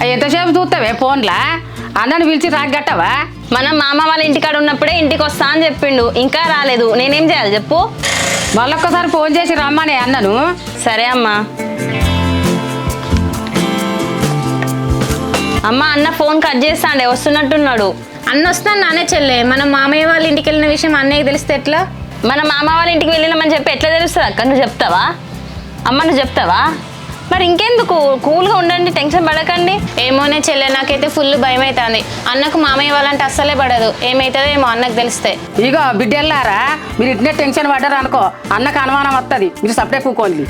ఎంతసేపు చూస్తావే ఫోన్లా? అన్నని పిలిచి రాగట్టవా? మన మామ వాళ్ళ ఇంటికాడ ఉన్నప్పుడే ఇంటికి వస్తా అని చెప్పిండు, ఇంకా రాలేదు. నేనేం చేయాలి చెప్పు? మళ్ళొక్కసారి ఫోన్ చేసి రమ్మనే అన్నను. సరే అమ్మా. అమ్మ, అన్న ఫోన్ కట్ చేస్తాండే, వస్తున్నట్టున్నాడు. అన్న వస్తాను నానే చెల్లె. మనం మామయ్య వాళ్ళ ఇంటికి వెళ్ళిన విషయం అన్నయ్యకి తెలిస్తే ఎట్లా? మన మామ వాళ్ళ ఇంటికి వెళ్ళినామని చెప్పి ఎట్లా తెలుస్తుంది అక్క? నువ్వు చెప్తావా? అమ్మ నువ్వు చెప్తావా? మరి ఇంకెందుకు, కూల్గా ఉండండి, టెన్షన్ పడకండి. ఏమోనే చెల్లె, నాకైతే ఫుల్ భయం అవుతుంది. అన్నకు మామయ్య వాళ్ళంటే అస్సలే పడదు. ఏమవుతుందో ఏమో అన్నకు తెలిస్తే. ఇగో బిడ్డెళ్ళారా, మీరు ఇట్నే టెన్షన్ పడ్డారు అనుకో, అన్నకు అనుమానం వస్తుంది. మీరు సపరేట్ కూకోండి.